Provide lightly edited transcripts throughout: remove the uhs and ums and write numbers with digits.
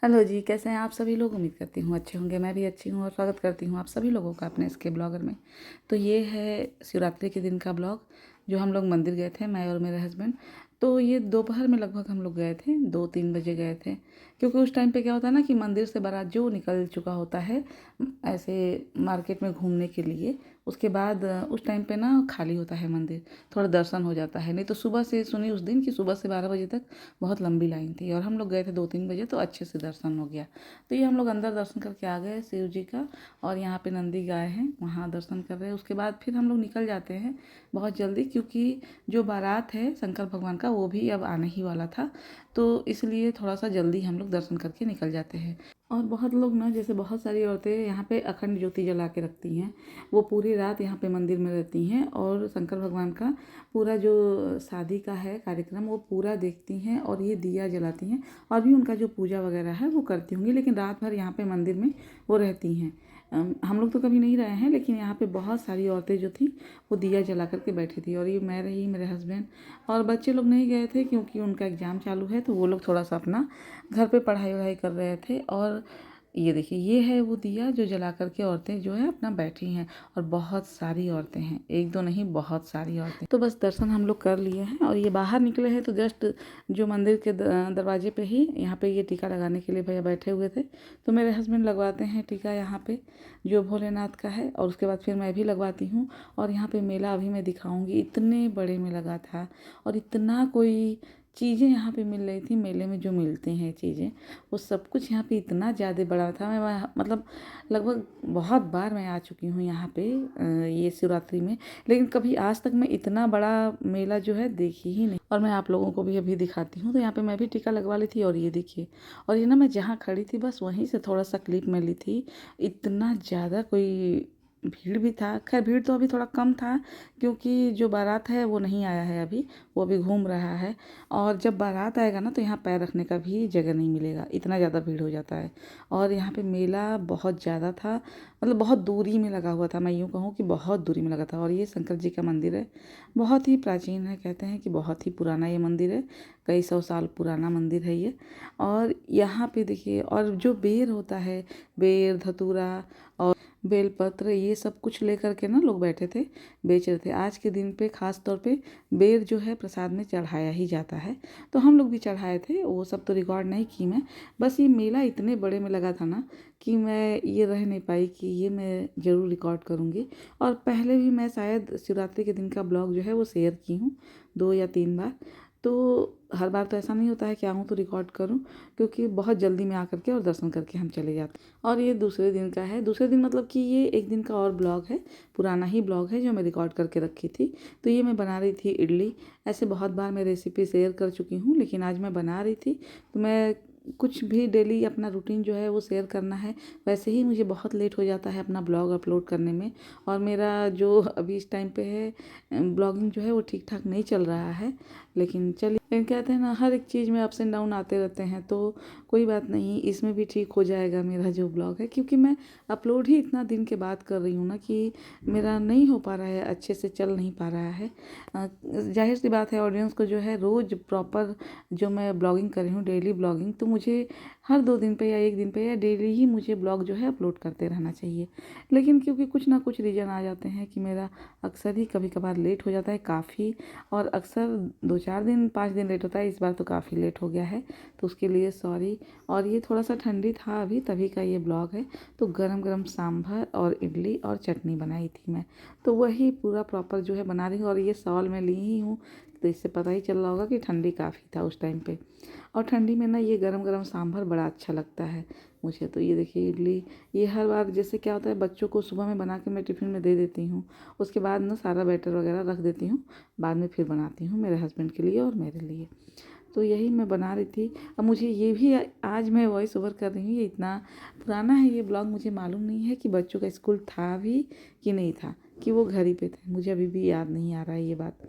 Hello जी, कैसे हैं आप सभी लोग? उम्मीद करती हूँ अच्छे होंगे। मैं भी अच्छी हूँ और स्वागत करती हूँ आप सभी लोगों का अपने इसके ब्लॉगर में। तो ये है शिवरात्रि के दिन का ब्लॉग, जो हम लोग मंदिर गए थे, मैं और मेरे हस्बैंड। तो ये दोपहर में लगभग हम लोग गए थे, 2-3 बजे गए थे। क्योंकि उस टाइम पे क्या होता है ना कि मंदिर से बारात जो निकल चुका होता है ऐसे मार्केट में घूमने के लिए, उसके बाद उस टाइम पे ना खाली होता है मंदिर, थोड़ा दर्शन हो जाता है। नहीं तो सुबह से सुनी उस दिन कि सुबह से 12 बजे तक बहुत लंबी लाइन थी और हम लोग गए थे 2-3 बजे, तो अच्छे से दर्शन हो गया। तो ये हम लोग अंदर दर्शन करके आ गए शिव जी का, और यहाँ पे नंदी गाय हैं, वहाँ दर्शन कर रहे हैं। उसके बाद फिर हम लोग निकल जाते हैं बहुत जल्दी, क्योंकि जो बारात है शंकर भगवान का वो भी अब आने ही वाला था, तो इसलिए थोड़ा सा जल्दी हम लोग दर्शन करके निकल जाते हैं। और बहुत लोग ना, जैसे बहुत सारी औरतें यहाँ पे अखंड ज्योति जला के रखती हैं, वो पूरी रात यहाँ पे मंदिर में रहती हैं और शंकर भगवान का पूरा जो शादी का है कार्यक्रम वो पूरा देखती हैं और ये दिया जलाती हैं, और भी उनका जो पूजा वगैरह है वो करती होंगी, लेकिन रात भर यहाँ पे मंदिर में वो रहती हैं। हम लोग तो कभी नहीं रहे हैं, लेकिन यहाँ पे बहुत सारी औरतें जो थी वो दिया जला करके बैठी थी, और ये मैं रही, मेरे हस्बैंड और बच्चे लोग नहीं गए थे क्योंकि उनका एग्ज़ाम चालू है, तो वो लोग थोड़ा सा अपना घर पे पढ़ाई वढ़ाई कर रहे थे। और ये देखिए, ये है वो दिया जो जला करके औरतें जो है अपना बैठी हैं, और बहुत सारी औरतें हैं, एक दो नहीं बहुत सारी औरतें। तो बस दर्शन हम लोग कर लिए हैं और ये बाहर निकले हैं, तो जस्ट जो मंदिर के दरवाजे पे ही यहाँ पे ये टीका लगाने के लिए भैया बैठे हुए थे, तो मेरे हस्बैंड लगवाते हैं टीका यहाँ पे जो भोलेनाथ का है, और उसके बाद फिर मैं भी लगवाती हूँ। और यहाँ पे मेला अभी मैं दिखाऊंगी, इतने बड़े में लगा था, और इतना कोई चीज़ें यहाँ पे मिल रही थी, मेले में जो मिलती हैं चीज़ें वो सब कुछ यहाँ पे इतना ज़्यादा बड़ा था। मैं मतलब लगभग बहुत बार मैं आ चुकी हूँ यहाँ पे ये शिवरात्रि में, लेकिन कभी आज तक मैं इतना बड़ा मेला जो है देखी ही नहीं। और मैं आप लोगों को भी अभी दिखाती हूँ। तो यहाँ पे मैं भी टीका लगवा ली थी, और ये देखिए, और ये ना मैं जहाँ खड़ी थी बस वहीं से थोड़ा सा क्लिप में ली थी। इतना ज़्यादा कोई भीड़ भी था, खैर भीड़ तो अभी थोड़ा कम था क्योंकि जो बारात है वो नहीं आया है अभी, वो अभी घूम रहा है। और जब बारात आएगा ना तो यहाँ पैर रखने का भी जगह नहीं मिलेगा, इतना ज़्यादा भीड़ हो जाता है। और यहाँ पे मेला बहुत ज़्यादा था, मतलब बहुत दूरी में लगा हुआ था, मैं यूँ कहूँ कि बहुत दूरी में लगा था। और ये शंकर जी का मंदिर है, बहुत ही प्राचीन है, कहते हैं कि बहुत ही पुराना ये मंदिर है, कई 100 साल पुराना मंदिर है ये। और यहाँ पे देखिए, और जो बेर होता है, बेर धतूरा और बेलपत्र, ये सब कुछ लेकर के ना लोग बैठे थे, बेच रहे थे। आज के दिन पे ख़ास तौर पे बेर जो है प्रसाद में चढ़ाया ही जाता है, तो हम लोग भी चढ़ाए थे। वो सब तो रिकॉर्ड नहीं की मैं, बस ये मेला इतने बड़े में लगा था ना कि मैं ये रह नहीं पाई कि ये मैं ज़रूर रिकॉर्ड करूँगी। और पहले भी मैं शायद शिवरात्रि के दिन का ब्लॉग जो है वो शेयर की हूँ 2 या 3 बार, तो हर बार तो ऐसा नहीं होता है कि आऊँ तो रिकॉर्ड करूँ, क्योंकि बहुत जल्दी में आकर के और दर्शन करके हम चले जाते हैं। और ये दूसरे दिन का है, दूसरे दिन मतलब कि ये एक दिन का और ब्लॉग है, पुराना ही ब्लॉग है जो मैं रिकॉर्ड करके रखी थी। तो ये मैं बना रही थी इडली। ऐसे बहुत बार मैं रेसिपी शेयर कर चुकी हूँ, लेकिन आज मैं बना रही थी, तो मैं कुछ भी डेली अपना रूटीन जो है वो शेयर करना है। वैसे ही मुझे बहुत लेट हो जाता है अपना ब्लॉग अपलोड करने में, और मेरा जो अभी इस टाइम पे है ब्लॉगिंग जो है वो ठीक ठाक नहीं चल रहा है। लेकिन चलिए, लेकिन कहते हैं ना हर एक चीज़ में अप्स एंड डाउन आते रहते हैं, तो कोई बात नहीं, इसमें भी ठीक हो जाएगा मेरा जो ब्लॉग है, क्योंकि मैं अपलोड ही इतना दिन के बाद कर रही हूँ ना कि मेरा नहीं हो पा रहा है, अच्छे से चल नहीं पा रहा है। जाहिर सी बात है, ऑडियंस को जो है रोज़ प्रॉपर जो मैं ब्लॉगिंग कर रही हूँ डेली ब्लॉगिंग, तो मुझे हर 2 दिन पे या 1 दिन पे या डेली ही मुझे ब्लॉग जो है अपलोड करते रहना चाहिए। लेकिन क्योंकि कुछ ना कुछ रीज़न आ जाते हैं कि मेरा अक्सर ही कभी कभार लेट हो जाता है काफ़ी, और अक्सर 2-4 दिन 5 दिन लेट होता है, इस बार तो काफ़ी लेट हो गया है, तो उसके लिए सॉरी। और ये थोड़ा सा ठंडी था अभी, तभी का ये ब्लॉग है। तो गरम गरम सांभर और इडली और चटनी बनाई थी मैं, तो वही पूरा प्रॉपर जो है बना रही हूँ। और ये शॉल मैं ली ही हूँ, तो इससे पता ही चल रहा होगा कि ठंडी काफ़ी था उस टाइम पे। और ठंडी में ना ये गरम गरम सांभर बड़ा अच्छा लगता है मुझे। तो ये देखिए इडली, ये हर बार जैसे क्या होता है, बच्चों को सुबह में बना के मैं टिफ़िन में दे देती हूँ, उसके बाद ना सारा बैटर वगैरह रख देती हूँ, बाद में फिर बनाती हूँ मेरे हस्बैंड के लिए और मेरे लिए। तो यही मैं बना रही थी। अब मुझे ये भी आज मैं वॉइस ओवर कर रही हूँ, ये इतना पुराना है ये ब्लॉग, मुझे मालूम नहीं है कि बच्चों का स्कूल था भी कि नहीं था, कि वो घर ही पे थे, मुझे अभी भी याद नहीं आ रहा है ये बात।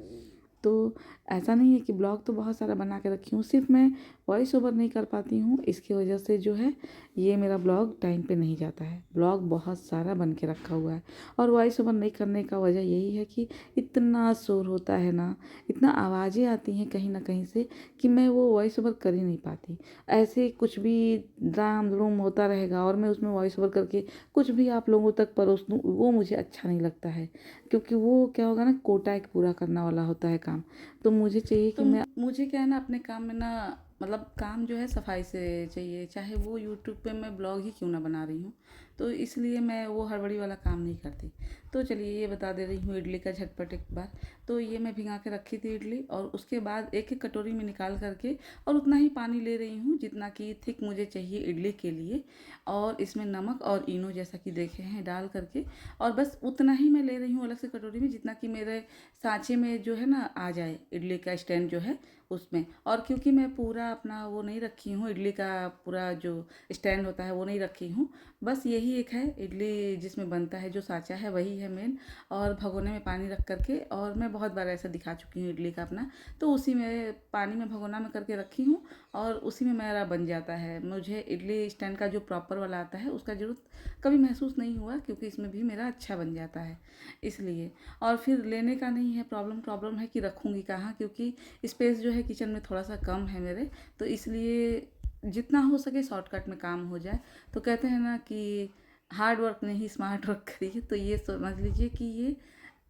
तो ऐसा नहीं है कि ब्लॉग तो बहुत सारा बना के रखी हूँ, सिर्फ मैं वॉइस ओवर नहीं कर पाती हूँ, इसकी वजह से जो है ये मेरा ब्लॉग टाइम पे नहीं जाता है। ब्लॉग बहुत सारा बन के रखा हुआ है और वॉइस ओवर नहीं करने का वजह यही है कि इतना शोर होता है ना, इतना आवाज़ें आती हैं कहीं ना कहीं से कि मैं वो वॉइस ओवर कर ही नहीं पाती। ऐसे कुछ भी ड्राम ड्रूम होता रहेगा और मैं उसमें वॉइस ओवर करके कुछ भी आप लोगों तक परोस दूँ, वो मुझे अच्छा नहीं लगता है, क्योंकि वो क्या होगा ना, कोटा एक पूरा करना वाला होता है काम। तो मुझे चाहिए कि मैं मुझे क्या है ना, अपने काम में ना, मतलब काम जो है सफाई से चाहिए, चाहे वो यूट्यूब पे मैं ब्लॉग ही क्यों ना बना रही हूँ। तो इसलिए मैं वो हड़बड़ी वाला काम नहीं करती। तो चलिए ये बता दे रही हूँ इडली का झटपट एक बार। तो ये मैं भिगा के रखी थी इडली, और उसके बाद एक एक कटोरी में निकाल करके और उतना ही पानी ले रही हूँ जितना कि थिक मुझे चाहिए इडली के लिए, और इसमें नमक और इनो जैसा कि देखे हैं डाल करके, और बस उतना ही मैं ले रही हूँ अलग से कटोरी में जितना कि मेरे सांचे में जो है ना आ जाए, इडली का स्टैंड जो है उसमें। और क्योंकि मैं पूरा अपना वो नहीं रखी हूँ, इडली का पूरा जो स्टैंड होता है वो नहीं रखी हूँ, बस यही एक है इडली जिसमें बनता है, जो सांचा है वही है मेन। और भगोने में पानी रख करके, और मैं बहुत बार ऐसा दिखा चुकी हूँ इडली का अपना, तो उसी में पानी में भगोना में करके रखी हूँ और उसी में मेरा बन जाता है। मुझे इडली स्टैंड का जो प्रॉपर वाला आता है उसका जरूरत कभी महसूस नहीं हुआ, क्योंकि इसमें भी मेरा अच्छा बन जाता है इसलिए। और फिर लेने का नहीं है प्रॉब्लम, प्रॉब्लम है कि रखूँगी कहाँ, क्योंकि स्पेस जो है किचन में थोड़ा सा कम है मेरे, तो इसलिए जितना हो सके शॉर्टकट में काम हो जाए। तो कहते हैं ना कि हार्ड वर्क नहीं स्मार्ट वर्क करिए, तो ये समझ लीजिए कि ये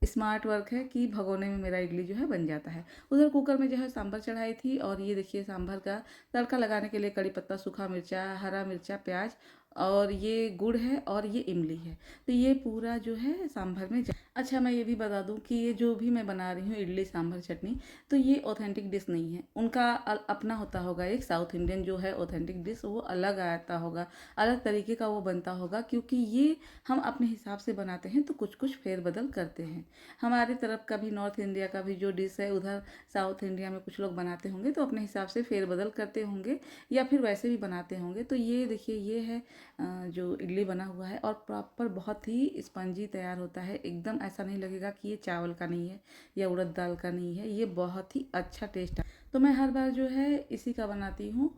स्मार्ट वर्क है कि भगोने में मेरा इडली जो है बन जाता है। उधर कुकर में जो है सांभर चढ़ाई थी, और ये देखिए सांभर का तड़का लगाने के लिए कड़ी पत्ता, सूखा मिर्चा, हरा मिर्चा, प्याज, और ये गुड़ है और ये इमली है। तो ये पूरा जो है सांभर में अच्छा मैं ये भी बता दूं कि ये जो भी मैं बना रही हूँ इडली सांभर चटनी, तो ये ऑथेंटिक डिश नहीं है, उनका अपना होता होगा एक साउथ इंडियन जो है ऑथेंटिक डिश, वो अलग आता होगा, अलग तरीके का वो बनता होगा, क्योंकि ये हम अपने हिसाब से बनाते हैं तो कुछ कुछ फेरबदल करते हैं। हमारी तरफ का भी, नॉर्थ इंडिया का भी जो डिश है, उधर साउथ इंडिया में कुछ लोग बनाते होंगे तो अपने हिसाब से फेरबदल करते होंगे, या फिर वैसे भी बनाते होंगे। तो ये देखिए ये है जो इडली बना हुआ है, और प्रॉपर बहुत ही स्पंजी तैयार होता है एकदम, ऐसा नहीं लगेगा कि ये चावल का नहीं है या उड़द दाल का नहीं है, ये बहुत ही अच्छा टेस्ट है। तो मैं हर बार जो है इसी का बनाती हूँ,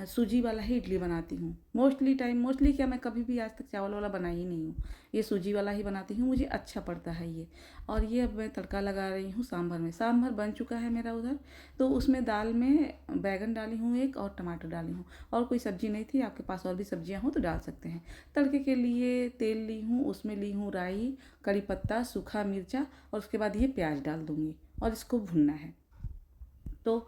सूजी वाला ही इडली बनाती हूँ मोस्टली क्या, मैं कभी भी आज तक चावल वाला बनाई ही नहीं हूँ, ये सूजी वाला ही बनाती हूँ, मुझे अच्छा पड़ता है ये। और ये अब मैं तड़का लगा रही हूँ सांभर में। सांभर बन चुका है मेरा उधर, तो उसमें दाल में बैगन डाली हूँ एक, और टमाटर डाली हूँ, और कोई सब्जी नहीं थी, आपके पास और भी सब्जियाँ हो तो डाल सकते हैं। तड़के के लिए तेल ली हूँ, उसमें ली हूँ राई, कड़ी पत्ता, सूखा मिर्चा, और उसके बाद ये प्याज डाल दूँगी और इसको भुनना है। तो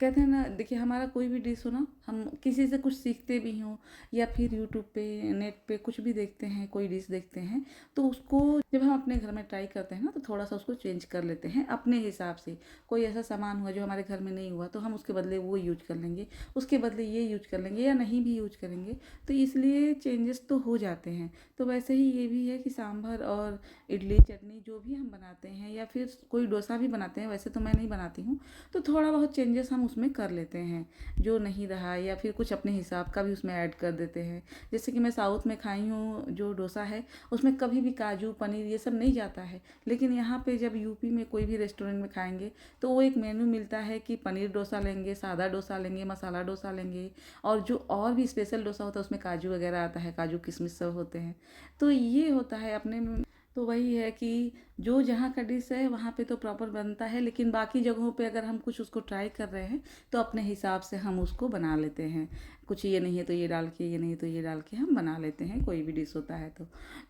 कहते हैं ना, देखिए हमारा कोई भी डिश हो ना, हम किसी से कुछ सीखते भी हों या फिर यूट्यूब पे, नेट पे कुछ भी देखते हैं, कोई डिश देखते हैं, तो उसको जब हम अपने घर में ट्राई करते हैं ना, तो थोड़ा सा उसको चेंज कर लेते हैं अपने हिसाब से। कोई ऐसा सामान हुआ जो हमारे घर में नहीं हुआ, तो हम उसके बदले वो यूज कर लेंगे, उसके बदले ये यूज कर लेंगे, या नहीं भी यूज करेंगे, तो इसलिए चेंजेस तो हो जाते हैं। तो वैसे ही ये भी है कि सांभर और इडली चटनी जो भी हम बनाते हैं, या फिर कोई डोसा भी बनाते हैं, वैसे तो मैं नहीं बनाती हूँ, तो थोड़ा बहुत चेंजेस हम उसमें कर लेते हैं, जो नहीं रहा या फिर कुछ अपने हिसाब का भी उसमें ऐड कर देते हैं। जैसे कि मैं साउथ में खाई हूँ जो डोसा है, उसमें कभी भी काजू पनीर ये सब नहीं जाता है, लेकिन यहाँ पे जब यूपी में कोई भी रेस्टोरेंट में खाएंगे तो वो एक मेन्यू मिलता है कि पनीर डोसा लेंगे, सादा डोसा लेंगे, मसाला डोसा लेंगे, और जो और भी स्पेशल डोसा होता है उसमें काजू वगैरह आता है, काजू किशमिश सब होते हैं। तो ये होता है अपने तो वही है कि जो जहाँ का डिश है वहाँ पे तो प्रॉपर बनता है, लेकिन बाकी जगहों पे अगर हम कुछ उसको ट्राई कर रहे हैं तो अपने हिसाब से हम उसको बना लेते हैं। कुछ ये नहीं है तो ये डाल के, ये नहीं है तो ये डाल के हम बना लेते हैं, कोई भी डिश होता है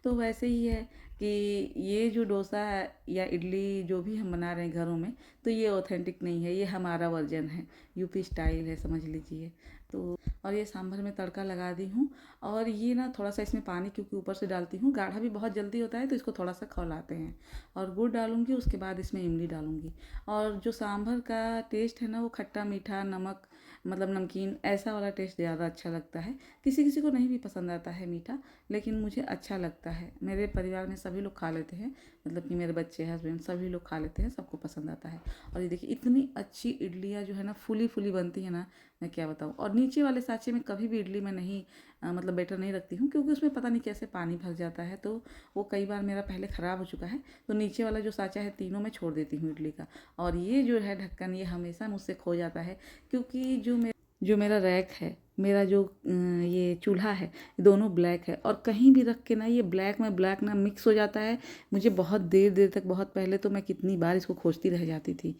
तो वैसे ही है कि ये जो डोसा या इडली जो भी हम बना रहे हैं घरों में, तो ये ऑथेंटिक नहीं है, ये हमारा वर्जन है, यूपी स्टाइल है समझ लीजिए। तो और ये सांभर में तड़का लगा दी हूँ, और ये ना थोड़ा सा इसमें पानी क्योंकि ऊपर से डालती हूँ, गाढ़ा भी बहुत जल्दी होता है तो इसको थोड़ा सा खौलाते हैं, और गुड़ डालूंगी, उसके बाद इसमें इमली डालूंगी। और जो सांभर का टेस्ट है ना, वो खट्टा मीठा नमक, मतलब नमकीन, ऐसा वाला टेस्ट ज़्यादा अच्छा लगता है। किसी किसी को नहीं भी पसंद आता है मीठा, लेकिन मुझे अच्छा लगता है। मेरे परिवार में सभी लोग खा लेते हैं, मतलब कि मेरे बच्चे, हस्बैंड, सभी लोग खा लेते हैं, सबको पसंद आता है। और ये देखिए इतनी अच्छी इडलियाँ जो है ना, फूली फूली बनती है ना, मैं क्या बताऊँ। और नीचे वाले सांचे में कभी भी इडली मैं नहीं मतलब बैटर नहीं रखती हूँ, क्योंकि उसमें पता नहीं कैसे पानी भर जाता है, तो वो कई बार मेरा पहले ख़राब हो चुका है। तो नीचे वाला जो साँचा है तीनों मैं छोड़ देती हूँ इडली का। और ये जो है ढक्कन, ये हमेशा मुझसे खो जाता है, क्योंकि जो मेरा रैक है, मेरा जो ये चूल्हा है, दोनों ब्लैक है, और कहीं भी रख के ना ये ब्लैक में ब्लैक ना मिक्स हो जाता है। मुझे बहुत देर देर तक, बहुत पहले तो मैं कितनी बार इसको खोजती रह जाती थी,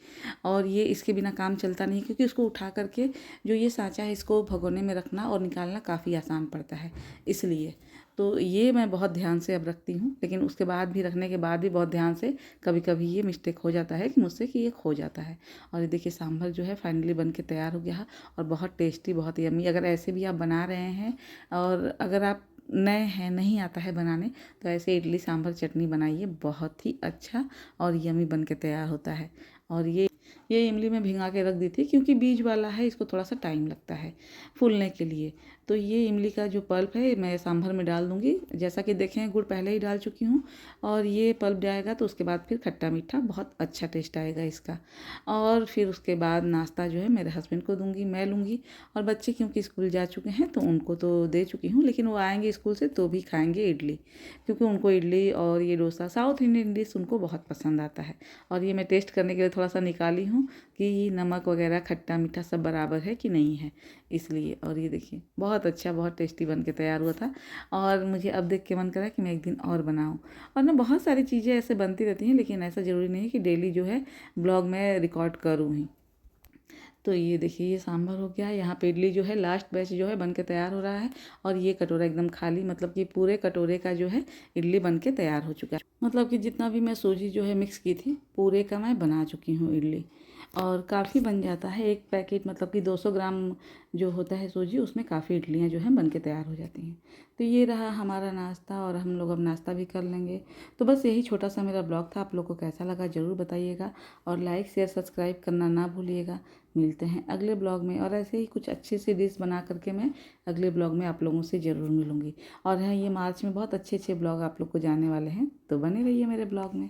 और ये इसके बिना काम चलता नहीं, क्योंकि इसको उठा करके जो ये साँचा है इसको भगोने में रखना और निकालना काफ़ी आसान पड़ता है, इसलिए। तो ये मैं बहुत ध्यान से अब रखती हूँ, लेकिन उसके बाद भी, रखने के बाद भी बहुत ध्यान से कभी कभी ये मिस्टेक हो जाता है कि मुझसे कि ये खो जाता है। और ये देखिए सांभर जो है फाइनली बन के तैयार हो गया है, और बहुत टेस्टी, बहुत यम्मी। अगर ऐसे भी आप बना रहे हैं, और अगर आप नए हैं, नहीं आता है बनाने, तो ऐसे इडली सांभर चटनी बनाइए, बहुत ही अच्छा और यम्मी बन के तैयार होता है। और ये इमली में भिंगा के रख दी थी, क्योंकि बीज वाला है, इसको थोड़ा सा टाइम लगता है फूलने के लिए। तो ये इमली का जो पल्प है मैं सांभर में डाल दूँगी। जैसा कि देखें गुड़ पहले ही डाल चुकी हूँ, और ये पल्प जाएगा तो उसके बाद फिर खट्टा मीठा बहुत अच्छा टेस्ट आएगा इसका। और फिर उसके बाद नाश्ता जो है मेरे हस्बैंड को दूँगी, मैं लूँगी, और बच्चे क्योंकि स्कूल जा चुके हैं तो उनको तो दे चुकी हूँ, लेकिन वो आएंगे स्कूल से तो भी खाएंगे इडली, क्योंकि उनको इडली और ये डोसा, साउथ इंडियन डिश उनको बहुत पसंद आता है। और ये मैं टेस्ट करने के लिए थोड़ा सा निकाली हूँ कि नमक वगैरह खट्टा मीठा सब बराबर है कि नहीं है, इसलिए। और ये देखिए बहुत अच्छा, बहुत टेस्टी बन के तैयार हुआ था, और मुझे अब देख के मन करा कि मैं एक दिन और बनाऊँ। और ना बहुत सारी चीज़ें ऐसे बनती रहती हैं, लेकिन ऐसा ज़रूरी नहीं है कि डेली जो है ब्लॉग में रिकॉर्ड करूँ ही। तो ये देखिए ये सांभर हो गया है। यहाँ पे इडली जो है लास्ट बैच जो है बन के तैयार हो रहा है, और ये कटोरा एकदम खाली, मतलब कि पूरे कटोरे का जो है इडली बन के तैयार हो चुका है। मतलब कि जितना भी मैं सूजी जो है मिक्स की थी, पूरे का मैं बना चुकी हूँ इडली, और काफ़ी बन जाता है एक पैकेट, मतलब कि 200 ग्राम जो होता है सूजी, उसमें काफ़ी इडलियाँ जो हैं बन के तैयार हो जाती हैं। तो ये रहा हमारा नाश्ता, और हम लोग अब नाश्ता भी कर लेंगे। तो बस यही छोटा सा मेरा ब्लॉग था, आप लोग को कैसा लगा ज़रूर बताइएगा, और लाइक शेयर सब्सक्राइब करना ना भूलिएगा। मिलते हैं अगले ब्लॉग में, और ऐसे ही कुछ अच्छी सी डिश बना करके मैं अगले ब्लॉग में आप लोगों से ज़रूर मिलूँगी। और हाँ, ये मार्च में बहुत अच्छे अच्छे ब्लॉग आप लोग को जाने वाले हैं, तो बने रहिए मेरे ब्लॉग में।